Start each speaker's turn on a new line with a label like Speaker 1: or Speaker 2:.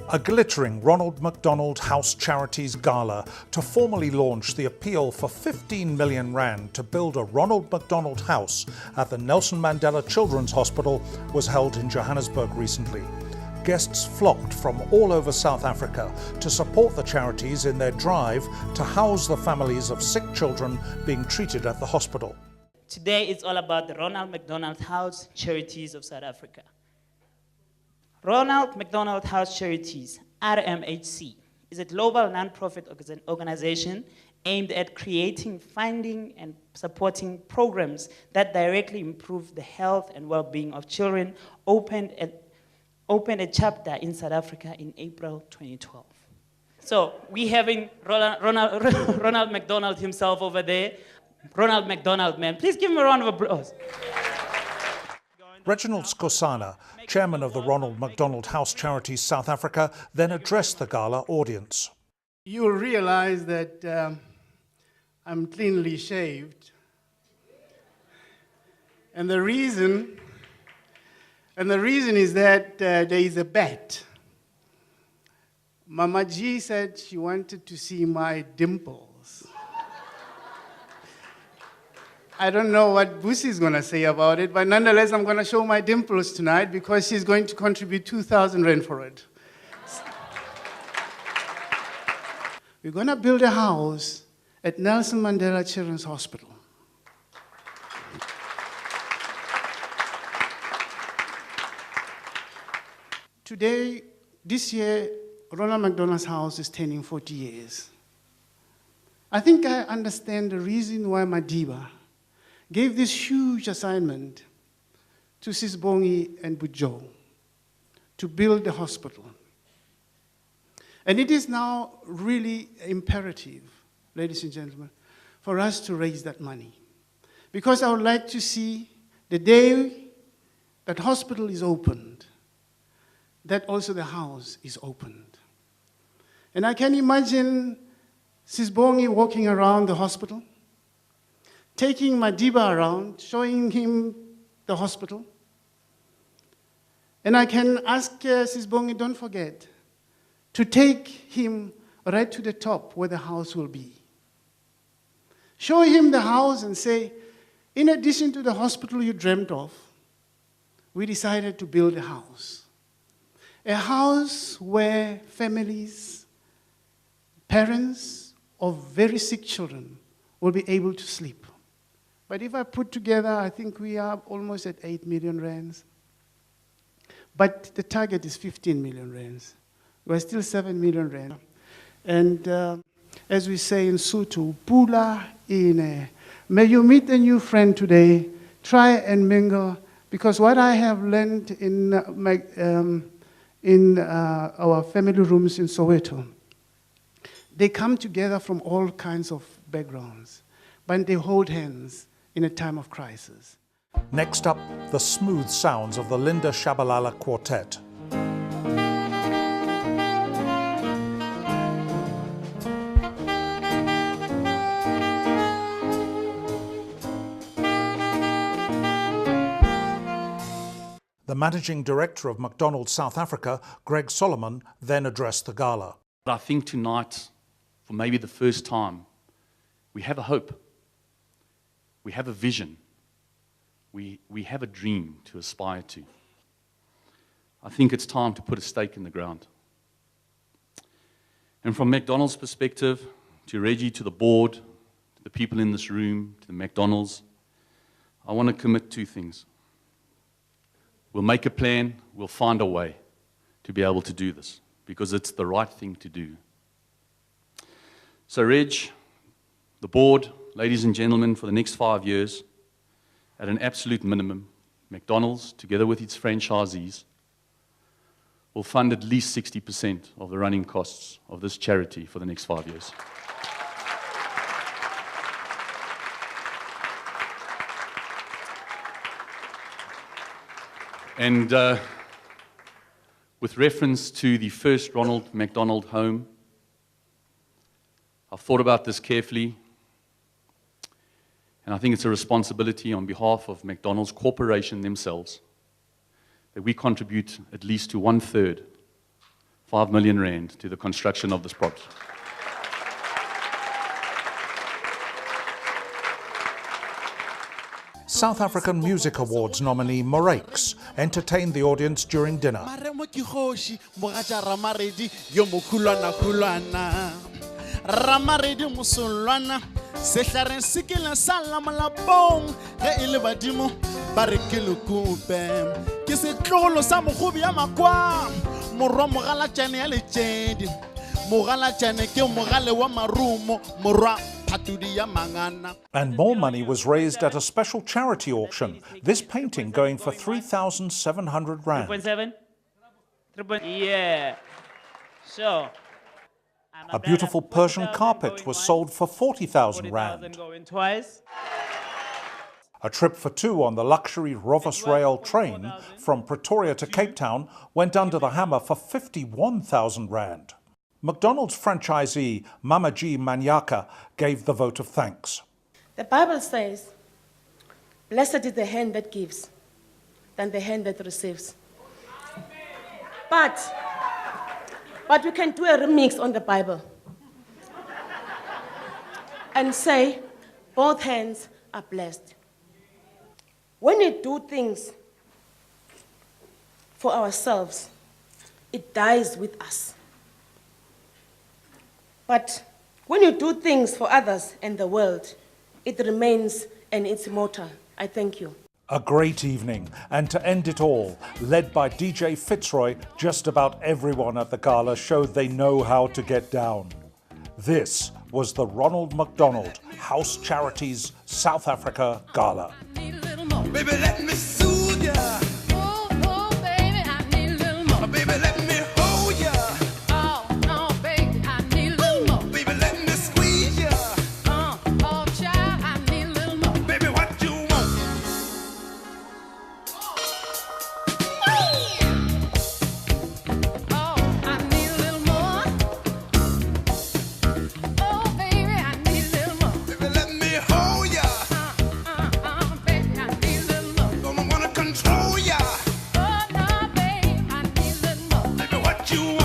Speaker 1: A glittering Ronald Mcdonald House Charities Gala to formally launch the appeal for 15 million rand to build a Ronald McDonald House at the Nelson Mandela Children's Hospital was held in Johannesburg recently. Guests flocked from all over South Africa to support the charities in their drive to house the families of sick children being treated at the hospital.
Speaker 2: Today it's all about the Ronald Mcdonald House Charities of South Africa. Ronald McDonald House Charities, RMHC, is a global non-profit organization aimed at creating, funding, and supporting programs that directly improve the health and well-being of children. Opened a chapter in South Africa in April 2012. So we having Ronald McDonald himself over there. Ronald McDonald, man, please give him a round of applause.
Speaker 1: Reginald Skosana, chairman of the Ronald McDonald House Charities South Africa, then addressed the gala audience.
Speaker 3: You'll realize that I'm cleanly shaved. And the reason is that there is a bet. Mama G said she wanted to see my dimples. I don't know what Busi's going to say about it, but nonetheless, I'm going to show my dimples tonight because she's going to contribute 2,000 rand for it. We're going to build a house at Nelson Mandela Children's Hospital. Today, this year, Ronald McDonald's House is turning 40 years. I think I understand the reason why Madiba gave this huge assignment to Sisbongi and Bujo to build the hospital. And it is now really imperative, ladies and gentlemen, for us to raise that money. Because I would like to see the day that hospital is opened, that also the house is opened. And I can imagine Sisbongi walking around the hospital, taking Madiba around, showing him the hospital. And I can ask Sisbongi, don't forget, to take him right to the top where the house will be. Show him the house and say, in addition to the hospital you dreamt of, we decided to build a house. A house where families, parents of very sick children will be able to sleep. But if I put together, I think we are almost at 8 million rands. But the target is 15 million rands. We're still 7 million rand. And as we say in Sotho, pula ine. May you meet a new friend today. Try and mingle. Because what I have learned in our family rooms in Soweto, they come together from all kinds of backgrounds, but they hold hands in a time of crisis.
Speaker 1: Next up, the smooth sounds of the Linda Shabalala Quartet. The managing director of McDonald's South Africa, Greg Solomon, then addressed the gala.
Speaker 4: I think tonight, for maybe the first time, we have a hope. We have a vision. We have a dream to aspire to. I think it's time to put a stake in the ground. And from McDonald's perspective, to Reggie, to the board, to the people in this room, to the McDonald's, I want to commit two things. We'll make a plan, we'll find a way to be able to do this, because it's the right thing to do. So Reg, the board, ladies and gentlemen, for the next 5 years, at an absolute minimum, McDonald's, together with its franchisees, will fund at least 60% of the running costs of this charity for the next 5 years. And with reference to the first Ronald McDonald home, I've thought about this carefully, and I think it's a responsibility on behalf of McDonald's Corporation themselves that we contribute at least to 1/3 5 million rand to the construction of this property.
Speaker 1: South African Music Awards nominee Morakes entertained the audience during dinner.
Speaker 5: Maremo ke kgoši, mogatša Ramaredi, yo mokhulwana-khulwana. Ramaredi mosolwana, sehlaren se ke le sa lla molapong, ge e le badimo, ba re ke lekope. Ke setlogolo sa mogobi ya makwa, morwa mogalatšane ya letšedi, mogalatšane ke mogale wa marumo, morwa phatudi ya mangana.
Speaker 1: And more money was raised at a special charity auction, this painting going for 3,700 rand.
Speaker 2: 3.7? Yeah. Sure.
Speaker 1: A beautiful Persian carpet was sold for 40,000 rand.
Speaker 2: Going twice.
Speaker 1: A trip for two on the luxury Rovos Rail train from Pretoria to Cape Town went under the hammer for 51,000 rand. McDonald's franchisee Mamaji Manyaka gave the vote of thanks.
Speaker 6: The Bible says, blessed is the hand that gives than the hand that receives. But we can do a remix on the Bible and say both hands are blessed. When we do things for ourselves, it dies with us. But when you do things for others and the world, it remains and it's immortal. I thank you.
Speaker 1: A great evening, and to end it all, led by DJ Fitzroy, just about everyone at the gala showed they know how to get down. This was the Ronald McDonald House Charities South Africa Gala.
Speaker 5: Baby, let me soothe ya.
Speaker 7: Oh, oh, baby, I need a little more.
Speaker 5: Baby, let me hold ya.
Speaker 7: Oh, no, baby, I need a little more.
Speaker 5: Baby, let me squeeze ya.
Speaker 7: Oh, child, I need a little more.
Speaker 5: Baby, what you want?
Speaker 7: Oh, I need a little more. Oh, baby, I need a little more.
Speaker 5: Baby, let me hold ya.
Speaker 7: Baby, I need a little more.
Speaker 5: Don't wanna control ya.
Speaker 7: Oh, no, baby, I need a little more.
Speaker 5: Baby, what you want?